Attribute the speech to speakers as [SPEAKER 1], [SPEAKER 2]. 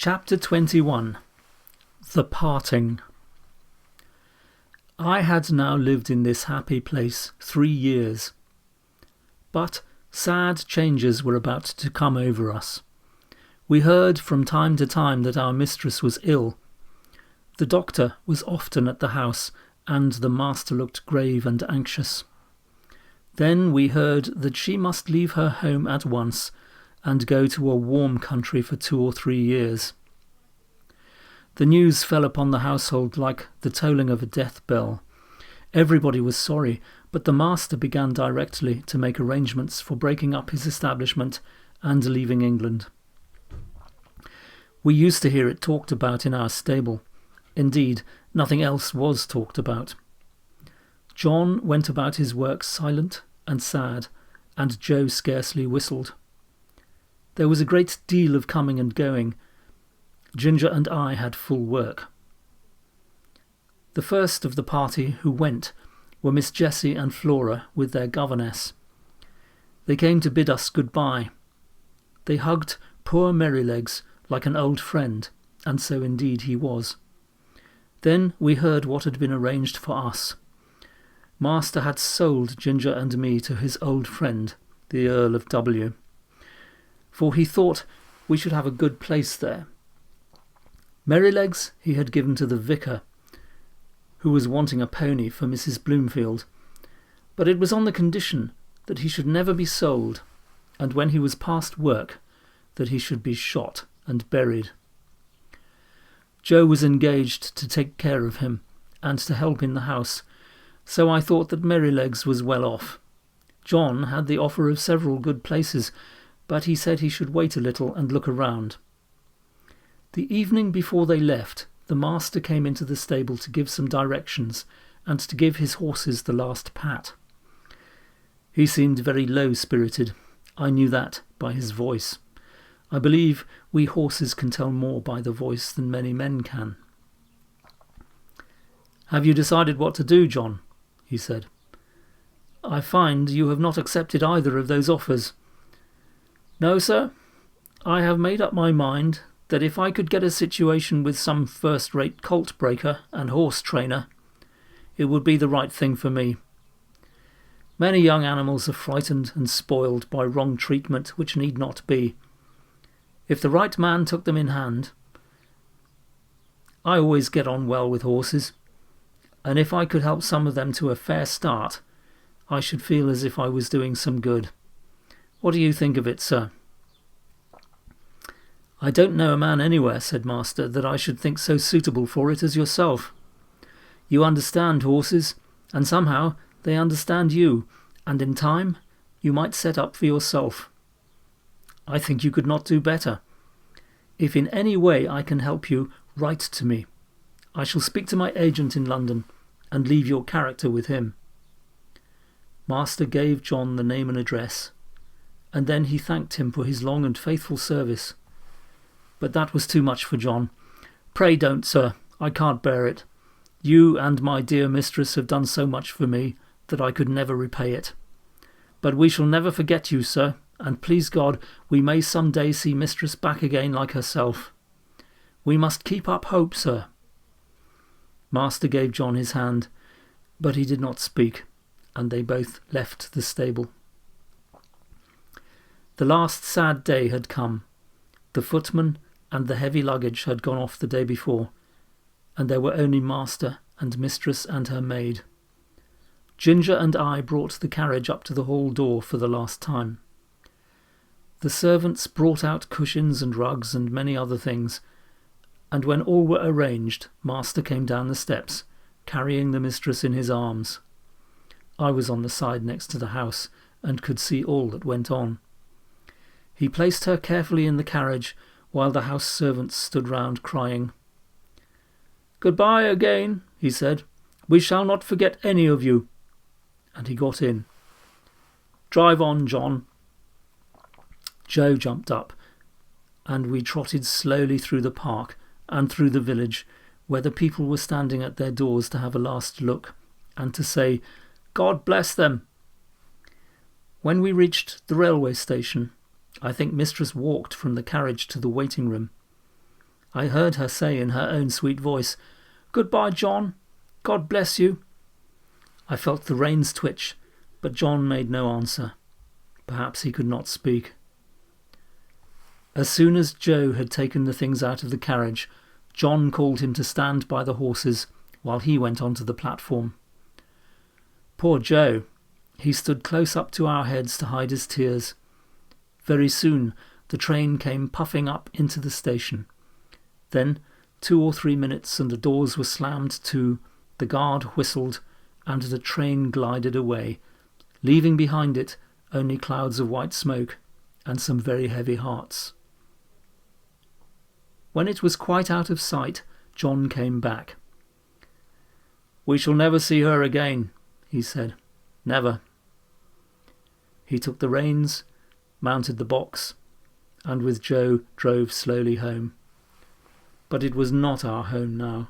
[SPEAKER 1] Chapter 21. The Parting. I had now lived in this happy place 3 years. But sad changes were about to come over us. We heard from time to time that our mistress was ill. The doctor was often at the house, and the master looked grave and anxious. Then we heard that she must leave her home at once and go to a warm country for 2 or 3 years. The news fell upon the household like the tolling of a death bell. Everybody was sorry, but the master began directly to make arrangements for breaking up his establishment and leaving England. We used to hear it talked about in our stable. Indeed, nothing else was talked about. John went about his work silent and sad, and Joe scarcely whistled. There was a great deal of coming and going. Ginger and I had full work. The first of the party who went were Miss Jessie and Flora with their governess. They came to bid us good-bye. They hugged poor Merrylegs like an old friend, and so indeed he was. Then we heard what had been arranged for us. Master had sold Ginger and me to his old friend, the Earl of W., for he thought we should have a good place there. Merrylegs he had given to the vicar, who was wanting a pony for Mrs. Bloomfield, but it was on the condition that he should never be sold, and when he was past work, that he should be shot and buried. Joe was engaged to take care of him and to help in the house, so I thought that Merrylegs was well off. John had the offer of several good places, but he said he should wait a little and look around. The evening before they left, the master came into the stable to give some directions and to give his horses the last pat. He seemed very low-spirited. I knew that by his voice. I believe we horses can tell more by the voice than many men can. "Have you decided what to do, John?" he said. "I find you have not accepted either of those offers." "No, sir. I have made up my mind that if I could get a situation with some first-rate colt breaker and horse trainer, it would be the right thing for me. Many young animals are frightened and spoiled by wrong treatment which need not be. If the right man took them in hand, I always get on well with horses, and if I could help some of them to a fair start, I should feel as if I was doing some good. What do you think of it, sir?" "I don't know a man anywhere," said Master, "that I should think so suitable for it as yourself. You understand horses, and somehow they understand you, and in time you might set up for yourself. I think you could not do better. If in any way I can help you, write to me. I shall speak to my agent in London and leave your character with him." Master gave John the name and address, and then he thanked him for his long and faithful service. But that was too much for John. "Pray don't, sir. I can't bear it. You and my dear mistress have done so much for me that I could never repay it. But we shall never forget you, sir, and please God we may some day see mistress back again like herself. We must keep up hope, sir." Master gave John his hand, but he did not speak, and they both left the stable. The last sad day had come. The footman and the heavy luggage had gone off the day before, and there were only master and mistress and her maid. Ginger and I brought the carriage up to the hall door for the last time. The servants brought out cushions and rugs and many other things, and when all were arranged, master came down the steps, carrying the mistress in his arms. I was on the side next to the house, and could see all that went on. He placed her carefully in the carriage, while the house servants stood round crying. "Goodbye again," he said. "We shall not forget any of you." And he got in. "Drive on, John." Joe jumped up, and we trotted slowly through the park and through the village, where the people were standing at their doors to have a last look, and to say, "God bless them." When we reached the railway station, I think mistress walked from the carriage to the waiting room. I heard her say in her own sweet voice, "Goodbye, John. God bless you." I felt the reins twitch, but John made no answer. Perhaps he could not speak. As soon as Joe had taken the things out of the carriage, John called him to stand by the horses while he went onto the platform. Poor Joe! He stood close up to our heads to hide his tears. Very soon the train came puffing up into the station. Then 2 or 3 minutes and the doors were slammed to, the guard whistled, and the train glided away, leaving behind it only clouds of white smoke and some very heavy hearts. When it was quite out of sight, John came back. "We shall never see her again," he said. "Never." He took the reins, mounted the box, and with Joe drove slowly home. But it was not our home now.